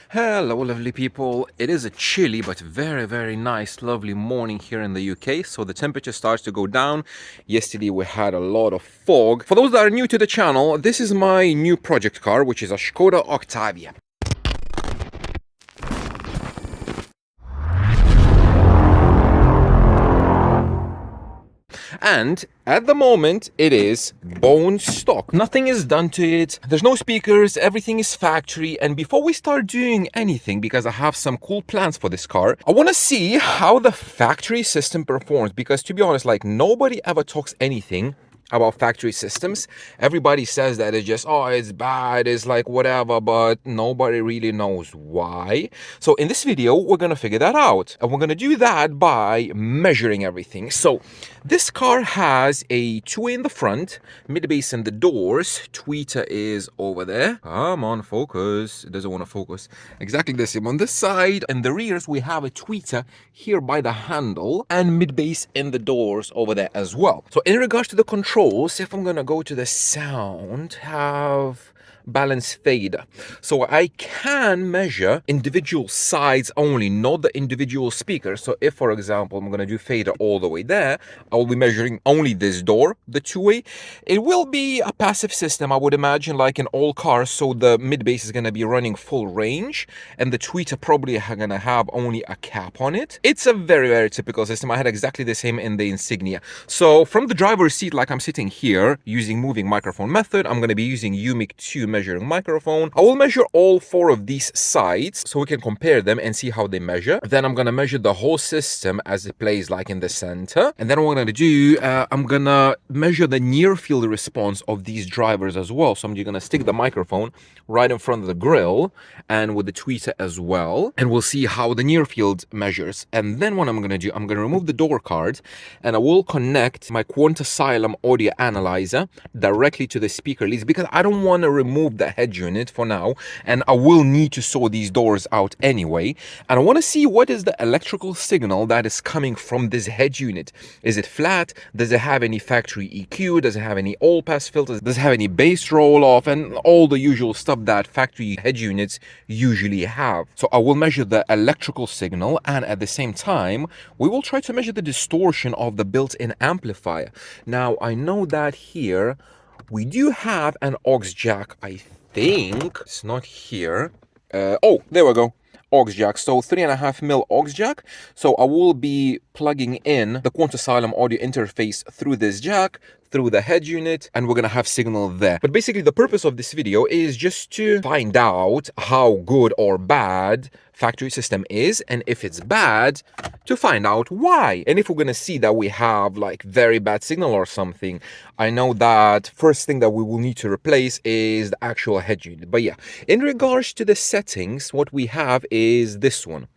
Hello, lovely people. It is a chilly but very nice, lovely morning here in the UK. So the temperature starts to go down. Yesterday we had a lot of fog. For those that are new to the channel, this is my new project car, which is a Skoda Octavia. And at the moment, it is bone stock. Nothing is done to it. There's no speakers. Everything is factory. And before we start doing anything, because I have some cool plans for this car, I want to see how the factory system performs. Because to be honest, like nobody ever talks anything about factory systems. Everybody says that it's just, oh, it's bad, it's like whatever, but nobody really knows why. So in this video, we're gonna figure that out. And we're gonna do that by measuring everything. So this car has a two-way in the front, mid-bass in the doors, tweeter is over there. Come on, focus. It doesn't want to focus. Exactly the same on this side. In the rears, we have a tweeter here by the handle and mid-bass in the doors over there as well. So in regards to the controls, if I'm gonna go to the sound, have balance fader. So I can measure individual sides only, not the individual speakers. So if, for example, I'm going to do fader all the way there, I will be measuring only this door, the two-way. It will be a passive system, I would imagine, like in all cars. So the mid-bass is going to be running full range and the tweeter probably going to have only a cap on it. It's a very typical system. I had exactly the same in the Insignia. So from the driver's seat, like I'm sitting here using moving microphone method, I'm going to be using UMIC 2 measuring microphone. I will measure all four of these sides so we can compare them and see how they measure. Then I'm gonna measure the whole system as it plays like in the center. And then what I'm gonna do, I'm gonna measure the near field response of these drivers as well. So I'm just gonna stick the microphone right in front of the grill and with the tweeter as well. And we'll see how the near field measures. And then what I'm gonna do, I'm gonna remove the door card and I will connect my Quantasylum audio analyzer directly to the speaker leads because I don't want to remove the head unit for now, and I will need to saw these doors out anyway. And I want to see what is the electrical signal that is coming from this head unit. Is it flat? Does it have any factory EQ? Does it have any all pass filters? Does it have any bass roll off and all the usual stuff that factory head units usually have? So I will measure the electrical signal, and at the same time we will try to measure the distortion of the built-in amplifier. Now I know that here we do have an aux jack, I think. It's not here. Oh, there we go. Aux jack. So 3.5mm aux jack. So I will be plugging in the Quantasylum audio interface through this jack, through the head unit, and we're gonna have signal there. But basically the purpose of this video is just to find out how good or bad factory system is, and if it's bad, to find out why. And if we're gonna see that we have like very bad signal or something, I know that first thing that we will need to replace is the actual head unit. But yeah, in regards to the settings, what we have is this one.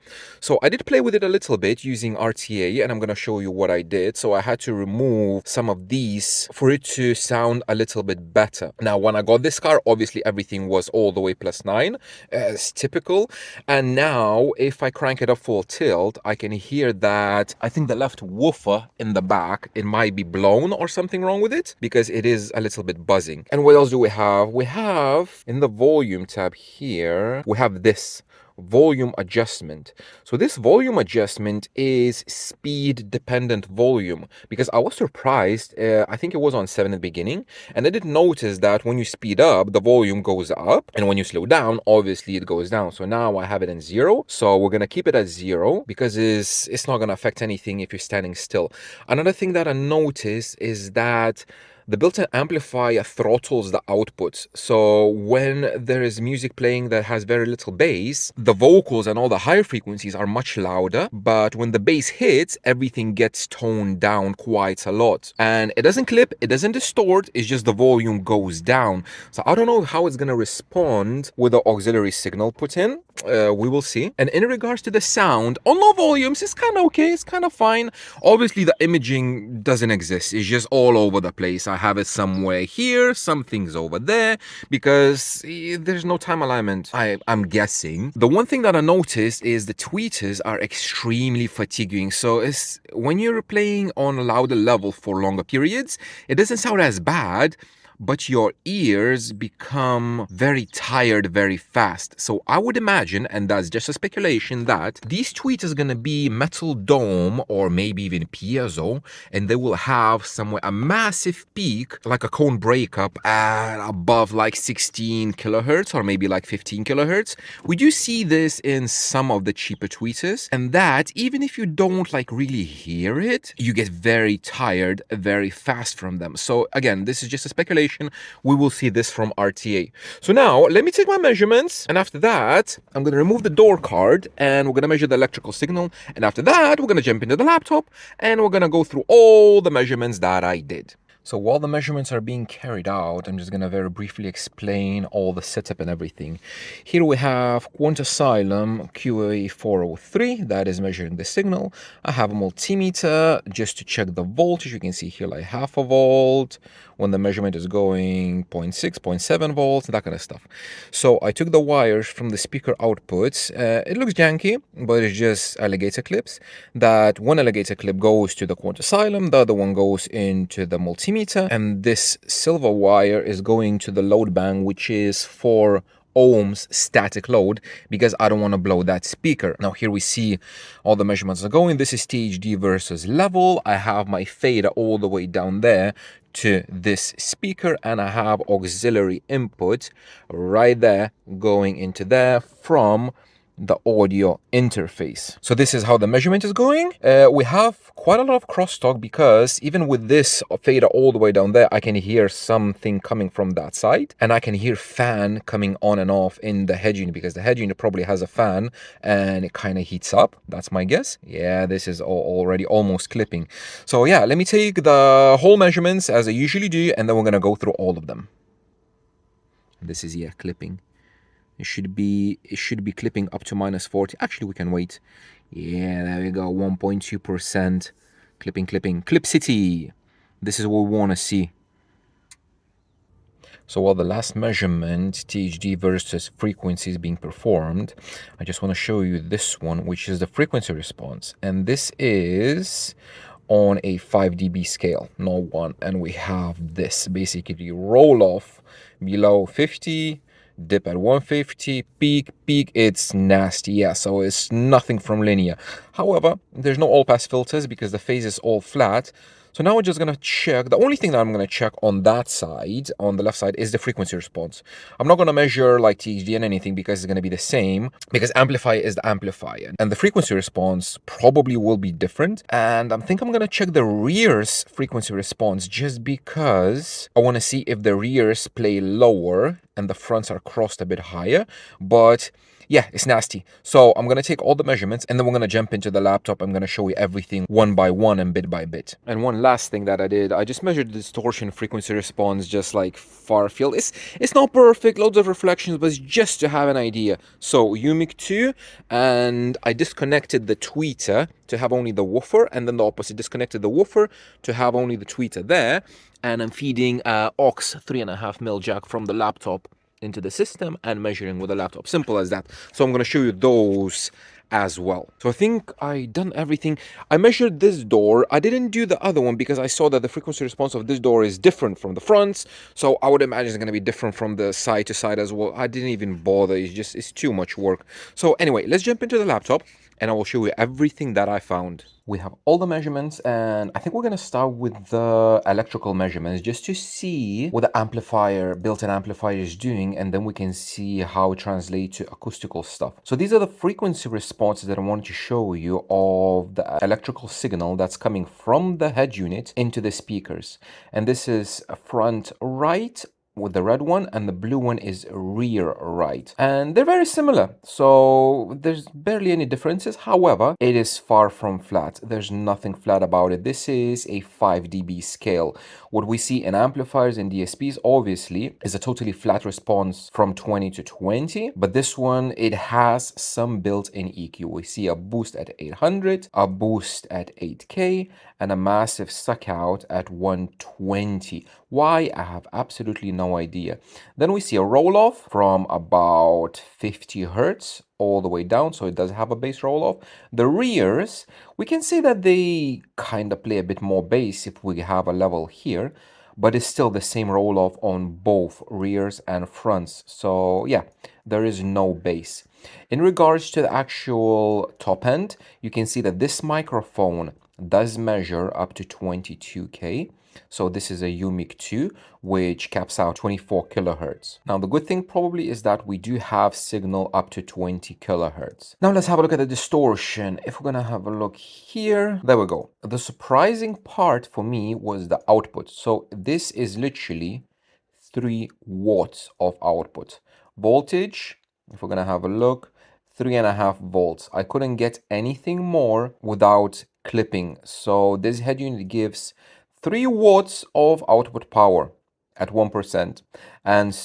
So I did play with it a little bit using RTA, and I'm gonna show you what I did. So I had to remove some of these for it to sound a little bit better. Now, when I got this car, obviously everything was all the way +9, as typical. And now, if I crank it up full tilt, I can hear that I think the left woofer in the back, it might be blown or something wrong with it because it is a little bit buzzing. And what else do we have? We have in the volume tab here, we have this volume adjustment. So this volume adjustment is speed dependent volume, because I was surprised. I think it was on 7 at the beginning, and I did notice that when you speed up, the volume goes up, and when you slow down, obviously it goes down. So now I have it in 0. So we're gonna keep it at 0 because it's not gonna affect anything if you're standing still. Another thing that I noticed is that the built-in amplifier throttles the outputs. So when there is music playing that has very little bass, the vocals and all the higher frequencies are much louder. But when the bass hits, everything gets toned down quite a lot. And it doesn't clip, it doesn't distort, it's just the volume goes down. So I don't know how it's going to respond with the auxiliary signal put in. We will see. And in regards to the sound, on low volumes, it's kind of okay, it's kind of fine. Obviously, the imaging doesn't exist. It's just all over the place. I have it somewhere here, some things over there, because there's no time alignment, I'm guessing. The one thing that I noticed is the tweeters are extremely fatiguing. So it's when you're playing on a louder level for longer periods, it doesn't sound as bad. but your ears become very tired very fast. So I would imagine, and that's just a speculation, that these tweeters are gonna be metal dome or maybe even piezo, and they will have somewhere a massive peak, like a cone breakup at above like 16 kilohertz or maybe like 15 kilohertz. We do see this in some of the cheaper tweeters, and that even if you don't like really hear it, you get very tired very fast from them. So again, this is just a speculation. We will see this from RTA. So now let me take my measurements, and after that I'm going to remove the door card and we're going to measure the electrical signal, and after that we're going to jump into the laptop and we're going to go through all the measurements that I did. So while the measurements are being carried out, I'm just going to very briefly explain all the setup and everything. Here we have Quantasylum QA403, that is measuring the signal. I have a multimeter just to check the voltage. You can see here like half a volt, when the measurement is going 0.6, 0.7 volts, that kind of stuff. So I took the wires from the speaker outputs. It looks janky, but it's just alligator clips. That one alligator clip goes to the Quantasylum, the other one goes into the multimeter, and this silver wire is going to the load band, which is for ohms static load, because I don't want to blow that speaker. Now here we see all the measurements are going. This is THD versus level. I have my fader all the way down there to this speaker, and I have auxiliary input right there going into there from the audio interface. So this is how the measurement is going. We have quite a lot of crosstalk because even with this fader all the way down there, I can hear something coming from that side, and I can hear fan coming on and off in the head unit, because the head unit probably has a fan and it kind of heats up. That's my guess. Yeah, this is already almost clipping. So yeah, let me take the whole measurements as I usually do, and then we're gonna go through all of them. This is, yeah, clipping. It should be clipping up to -40. Actually, we can wait. Yeah, there we go. 1.2% clipping. Clip City. This is what we want to see. So while the last measurement, THD versus frequency, is being performed, I just want to show you this one, which is the frequency response. And this is on a 5 dB scale, no one. And we have this basically roll off below 50, dip at 150, peak, it's nasty. Yeah, so it's nothing from linear. However, there's no all pass filters because the phase is all flat. So now we're just going to check. The only thing that I'm going to check on that side, on the left side, is the frequency response. I'm not going to measure like THD and anything because it's going to be the same, because amplifier is the amplifier. And the frequency response probably will be different. And I think I'm going to check the rear's frequency response just because I want to see if the rears play lower and the fronts are crossed a bit higher. But yeah, it's nasty. So I'm going to take all the measurements and then we're going to jump into the laptop. I'm going to show you everything one by one and bit by bit. And one last thing that I did, I just measured the distortion frequency response just like Farfield. It's not perfect, loads of reflections, but it's just to have an idea. So UMIC 2, and I disconnected the tweeter to have only the woofer, and then the opposite, disconnected the woofer to have only the tweeter there. And I'm feeding aux 3.5mm jack from the laptop into the system and measuring with the laptop. Simple as that. So I'm going to show you those as well. So I think I done everything. I measured this door. I didn't do the other one because I saw that the frequency response of this door is different from the fronts. So I would imagine it's going to be different from the side to side as well. I didn't even bother. It's too much work. So anyway, let's jump into the laptop and I will show you everything that I found. We have all the measurements, and I think we're going to start with the electrical measurements just to see what the amplifier, built-in amplifier, is doing, and then we can see how it translates to acoustical stuff. So these are the frequency responses that I wanted to show you of the electrical signal that's coming from the head unit into the speakers. And this is front right with the red one, and the blue one is rear right, and they're very similar, so there's barely any differences. However, it is far from flat. There's nothing flat about it. This is a 5 dB scale. What we see in amplifiers and DSPs obviously is a totally flat response from 20 to 20, but this one, it has some built-in EQ. We see a boost at 800, a boost at 8K, and a massive suck out at 120. Why? I have absolutely no idea. Then we see a roll off from about 50 hertz all the way down, so it does have a bass roll off. The rears, we can say that they kind of play a bit more bass if we have a level here, but it's still the same roll-off on both rears and fronts. So yeah, there is no bass. In regards to the actual top end, you can see that this microphone does measure up to 22K. So this is a UMIC 2, which caps out 24 kilohertz. Now, the good thing probably is that we do have signal up to 20 kilohertz. Now, let's have a look at the distortion. If we're gonna have a look here, there we go. The surprising part for me was the output. So this is literally 3 watts of output. Voltage, if we're gonna have a look, 3.5 volts. I couldn't get anything more without clipping. So this head unit gives 3 watts of output power at 1%, and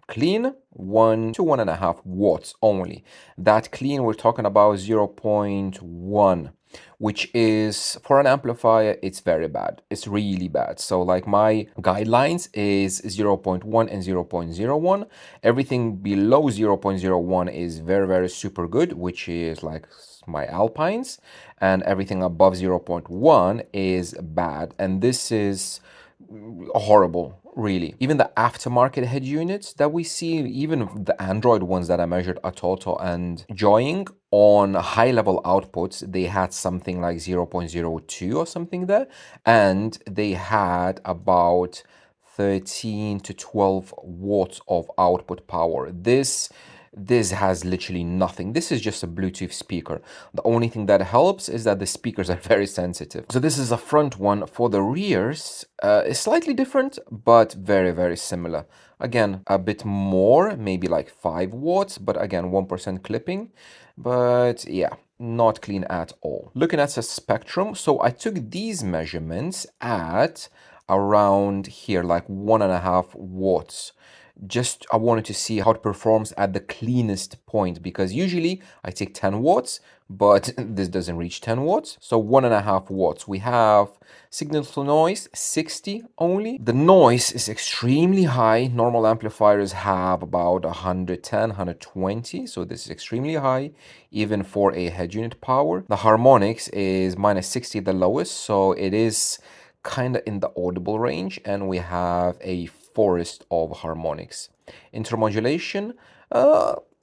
clean 1 to 1.5 watts only. That clean, we're talking about 0.1, which is, for an amplifier, it's very bad. It's really bad. So like my guidelines is 0.1 and 0.01. Everything below 0.01 is very, very super good, which is like my Alpines, and everything above 0.1 is bad. And this is horrible, really. Even the aftermarket head units that we see, even the Android ones that I measured at Toto and Joying, on high level outputs, they had something like 0.02 or something there, and they had about 13 to 12 watts of output power. This has literally nothing. This is just a Bluetooth speaker. The only thing that helps is that the speakers are very sensitive. So this is a front one. For the rears, it's slightly different, but very, very similar. Again, a bit more, maybe like 5 watts, but again, 1% clipping. But yeah, not clean at all. Looking at the spectrum, so I took these measurements at around here, like 1.5 watts. Just I wanted to see how it performs at the cleanest point, because usually I take 10 watts, but this doesn't reach 10 watts. So 1.5 watts. We have signal to noise 60 only. The noise is extremely high. Normal amplifiers have about 110, 120. So this is extremely high, even for a head unit power. The harmonics is -60, the lowest. So it is kind of in the audible range, and we have a forest of harmonics. Intermodulation,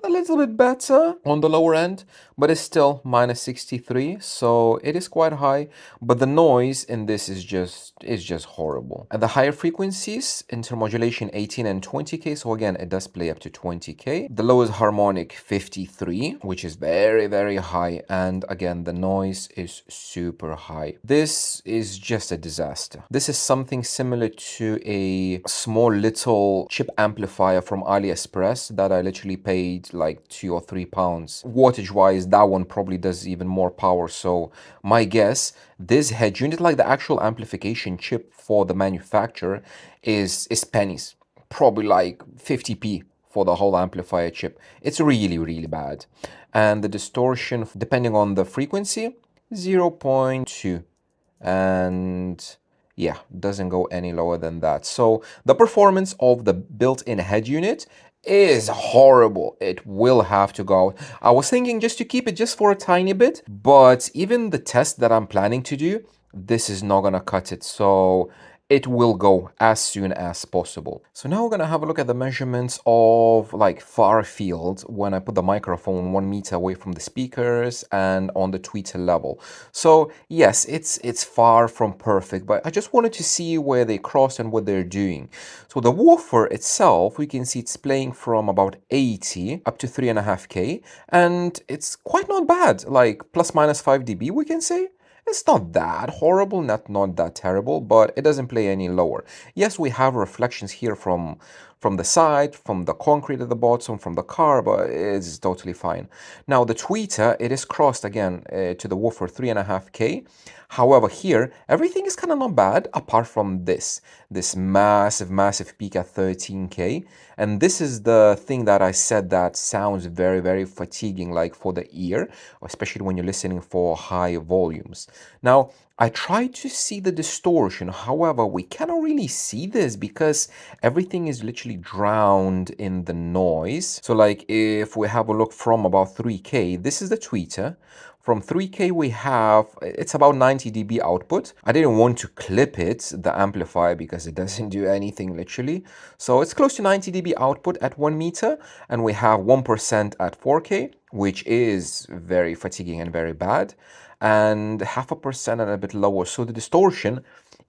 a little bit better on the lower end, but it's still -63, so it is quite high. But the noise in this is just horrible. At the higher frequencies, intermodulation 18 and 20K, so again, it does play up to 20K. The lowest harmonic 53, which is very, very high, and again, the noise is super high. This is just a disaster. This is something similar to a small little chip amplifier from AliExpress that I literally paid like £2 or £3. Wattage wise, that one probably does even more power. So my guess, this head unit, like the actual amplification chip for the manufacturer, is pennies, probably like 50p for the whole amplifier chip. It's really, really bad. And the distortion, depending on the frequency, 0.2, and yeah, doesn't go any lower than that. So the performance of the built-in head unit is horrible. It will have to go. I was thinking just to keep it just for a tiny bit, but even the test that I'm planning to do, this is not gonna cut it. So it will go as soon as possible. So now we're gonna have a look at the measurements of like Farfield when I put the microphone 1 meter away from the speakers and on the tweeter level. So yes, it's far from perfect, but I just wanted to see where they cross and what they're doing. So the woofer itself, we can see it's playing from about 80 up to 3.5K, and it's quite not bad, like plus minus 5 dB, we can say. It's not that horrible, not that terrible, but it doesn't play any lower. Yes, we have reflections here from the side, from the concrete at the bottom, from the car, but it's totally fine. Now the tweeter, it is crossed again to the woofer 3.5K. However, here everything is kind of not bad apart from this massive peak at 13K. And this is the thing that I said that sounds very, very fatiguing, like for the ear, especially when you're listening for high volumes. Now, I tried to see the distortion. However, we cannot really see this because everything is literally drowned in the noise. So like if we have a look from about 3K, this is the tweeter. From 3K we have, it's about 90 dB output. I didn't want to clip it, the amplifier, because it doesn't do anything literally. So it's close to 90 dB output at 1 meter, and we have 1% at 4K, which is very fatiguing and very bad, and 0.5% and a bit lower. So the distortion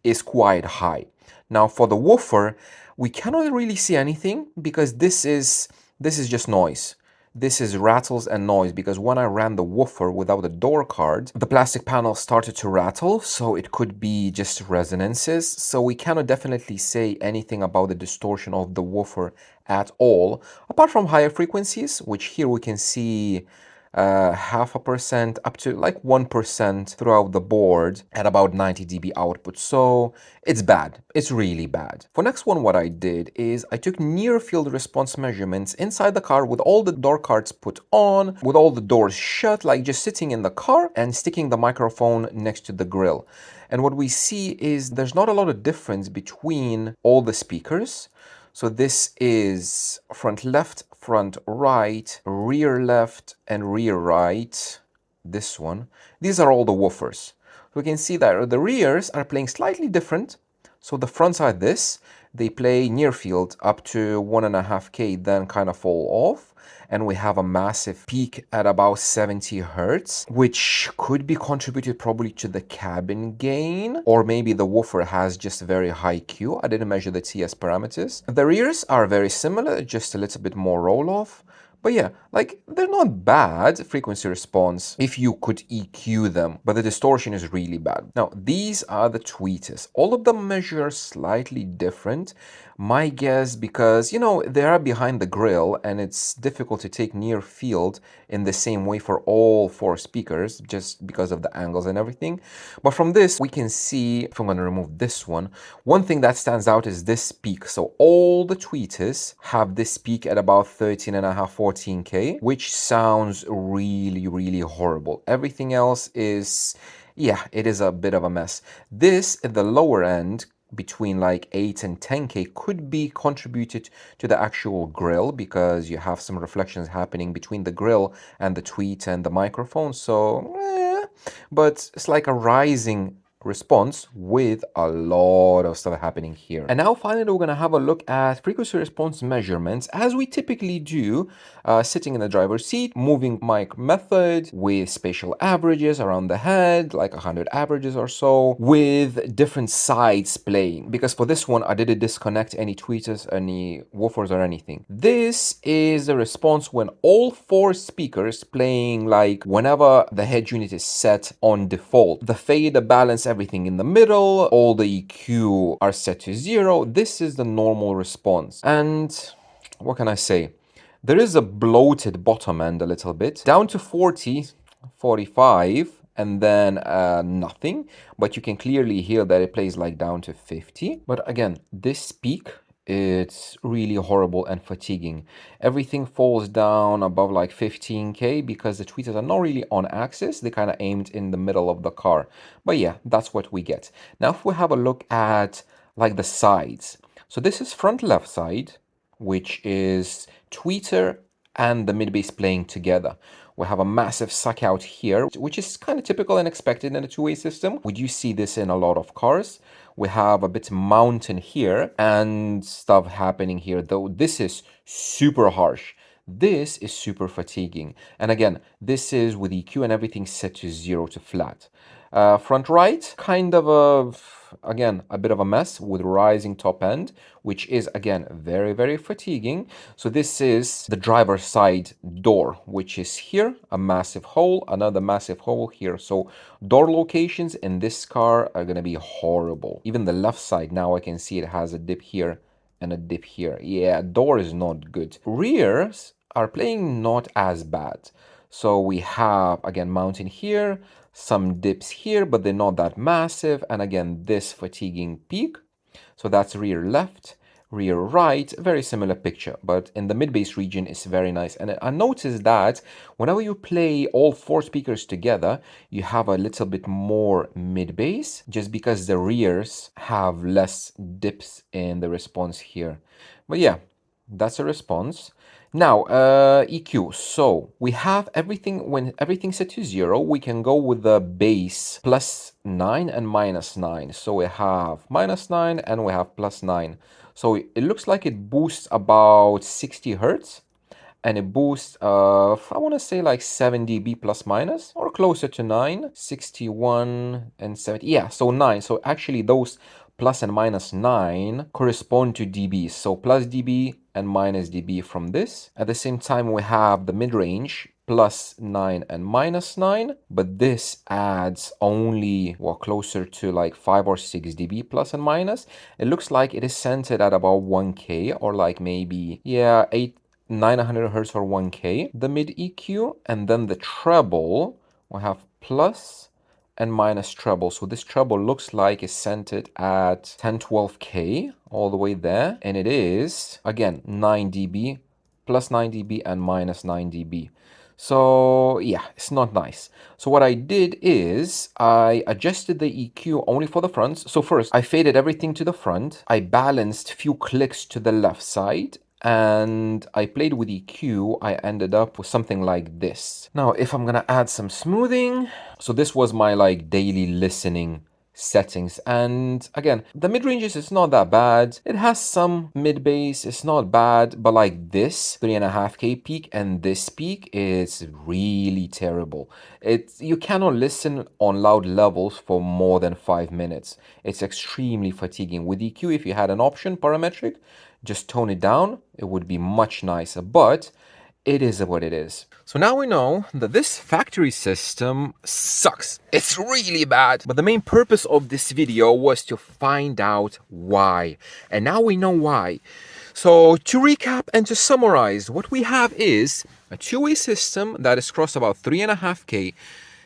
is quite high. Now for the woofer, we cannot really see anything because this is just noise. This is rattles and noise, because when I ran the woofer without the door card, the plastic panel started to rattle, so it could be just resonances. So we cannot definitely say anything about the distortion of the woofer at all, apart from higher frequencies, which here we can see 0.5% up to like 1% throughout the board at about 90 dB output. So it's bad. It's really bad. For next one, what I did is I took near field response measurements inside the car with all the door cards put on, with all the doors shut, like just sitting in the car and sticking the microphone next to the grill. And what we see is there's not a lot of difference between all the speakers. So this is front left, front right, rear left, and rear right. This one. These are all the woofers. We can see that the rears are playing slightly different. So the fronts are this. They play near field up to 1.5K, then kind of fall off. And we have a massive peak at about 70 hertz, which could be contributed probably to the cabin gain, or maybe the woofer has just very high Q. I didn't measure the TS parameters. The rears are very similar, just a little bit more roll off. But yeah, like, they're not bad frequency response if you could EQ them, but the distortion is really bad. Now, these are the tweeters. All of them measure slightly different. My guess, because, you know, they are behind the grill and it's difficult to take near field in the same way for all 4 speakers, just because of the angles and everything. But from this, we can see, if I'm going to remove this one thing that stands out is this peak. So all the tweeters have this peak at about 13.5, 14K, which sounds really, really horrible. Everything else is, yeah, it is a bit of a mess. This at the lower end, between like 8 and 10K, could be contributed to the actual grill, because you have some reflections happening between the grill and the tweet and the microphone. So, but it's like a rising response with a lot of stuff happening here. And now finally we're going to have a look at frequency response measurements, as we typically do, sitting in the driver's seat, moving mic method with spatial averages around the head, like 100 averages or so, with different sides playing, because for this one I didn't disconnect any tweeters, any woofers or anything. This is the response when all 4 speakers playing, like whenever the head unit is set on default. The fade, the balance, everything in the middle, all the EQ are set to 0. This is the normal response. And what can I say? There is a bloated bottom end a little bit, down to 40, 45, and then nothing. But you can clearly hear that it plays like down to 50. But again, this peak, it's really horrible and fatiguing. Everything falls down above like 15K because the tweeters are not really on axis. They kind of aimed in the middle of the car. But yeah, that's what we get. Now if we have a look at like the sides. So this is front left side, which is tweeter and the mid bass playing together. We have a massive suck out here, which is kind of typical and expected in a two-way system. We do see this in a lot of cars. We have a bit mountain here and stuff happening here, though this is super harsh. This is super fatiguing. And again, this is with EQ and everything set to 0 to flat. Front right, kind of again, a bit of a mess with rising top end, which is again very, very fatiguing. So this is the driver's side door, which is here, a massive hole, another massive hole here. So door locations in this car are going to be horrible. Even the left side, now I can see it has a dip here and a dip here. Yeah, door is not good. Rears are playing not as bad. So we have, again, mountain here, some dips here, but they're not that massive. And again, this fatiguing peak. So that's rear left, rear right, very similar picture. But in the mid-bass region, it's very nice. And I noticed that whenever you play all 4 speakers together, you have a little bit more mid-bass, just because the rears have less dips in the response here. But yeah, that's a response. Now, EQ. So we have everything, when everything's set to 0, we can go with the base +9 and -9. So we have -9 and we have +9. So it looks like it boosts about 60 hertz. And it boosts, I want to say like 7 dB plus minus, or closer to 9, 61 and 70. Yeah, so 9. So actually those plus and minus 9 correspond to dBs. So plus dB and minus dB from this. At the same time, we have the mid-range +9 and -9, but this adds only, well, closer to like 5 or 6 dB plus and minus. It looks like it is centered at about 1K, or like maybe, yeah, 900 hertz or 1K, the mid EQ, and then the treble will have plus and minus treble. So this treble looks like it's centered at 10-12K all the way there, and it is again 9 dB, plus 9 dB and minus 9 dB. So yeah, it's not nice. So what I did is I adjusted the EQ only for the fronts. So first I faded everything to the front. I balanced few clicks to the left side, and I played with EQ. I ended up with something like this. Now, if I'm gonna add some smoothing, so this was my like daily listening settings, and again, the mid-ranges is not that bad. It has some mid-bass, it's not bad, but like this 3.5K peak and this peak is really terrible. You cannot listen on loud levels for more than 5 minutes. It's extremely fatiguing. With EQ, if you had an option parametric, just tone it down, it would be much nicer, but it is what it is. So now we know that this factory system sucks. It's really bad. But the main purpose of this video was to find out why. And now we know why. So to recap and to summarize, what we have is a two-way system that is crossed about 3.5K.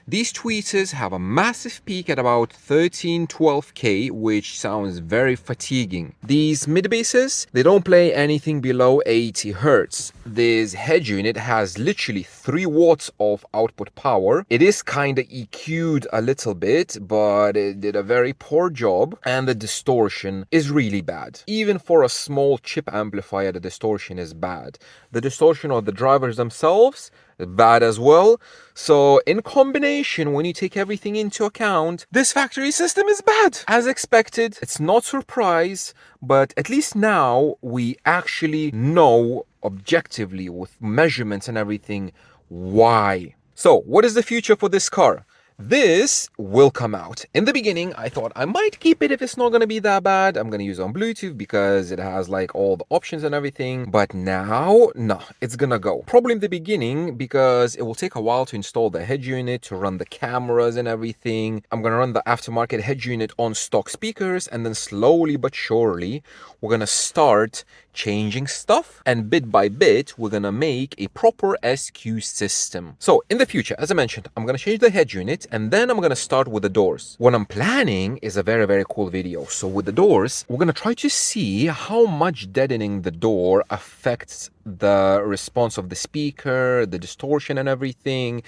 These tweeters have a massive peak at about 13-12K, which sounds very fatiguing. These mid-basses, they don't play anything below 80 Hz. This head unit has literally 3 watts of output power. It is kinda EQ'd a little bit, but it did a very poor job, and the distortion is really bad. Even for a small chip amplifier, the distortion is bad. The distortion of the drivers themselves, bad as well. So in combination, when you take everything into account, this factory system is bad. As expected, it's not surprise, but at least now we actually know objectively with measurements and everything why. So what is the future for this car? This will come out. In the beginning, I thought I might keep it if it's not going to be that bad. I'm going to use it on Bluetooth because it has like all the options and everything. But now, no, it's going to go. Probably in the beginning because it will take a while to install the head unit, to run the cameras and everything. I'm going to run the aftermarket head unit on stock speakers, and then slowly but surely, we're going to start changing stuff, and bit by bit we're gonna make a proper SQ system. So in the future, as I mentioned, I'm gonna change the head unit, and then I'm gonna start with the doors. What I'm planning is a very, very cool video. So with the doors, we're gonna try to see how much deadening the door affects the response of the speaker, the distortion and everything.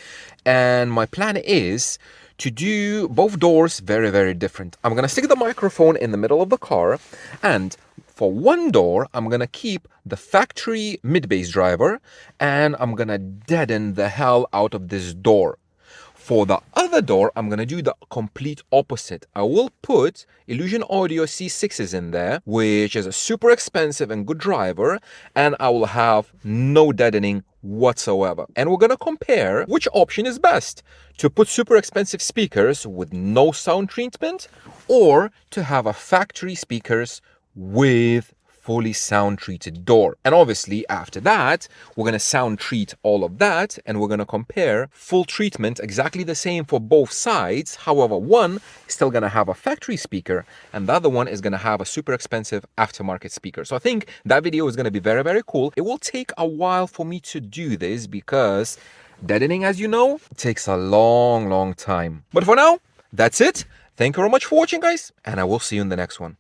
And my plan is to do both doors very, very different. I'm gonna stick the microphone in the middle of the car, and for one door, I'm gonna keep the factory mid-bass driver, and I'm gonna deaden the hell out of this door. For the other door, I'm gonna do the complete opposite. I will put Illusion Audio C6s in there, which is a super expensive and good driver, and I will have no deadening whatsoever. And we're gonna compare which option is best: to put super expensive speakers with no sound treatment, or to have a factory speakers with fully sound treated door. And obviously after that, we're going to sound treat all of that, and we're going to compare full treatment, exactly the same for both sides. However, one is still going to have a factory speaker, and the other one is going to have a super expensive aftermarket speaker. So I think that video is going to be very, very cool. It will take a while for me to do this because deadening, as you know, takes a long, long time. But for now, that's it. Thank you very much for watching, guys, and I will see you in the next one.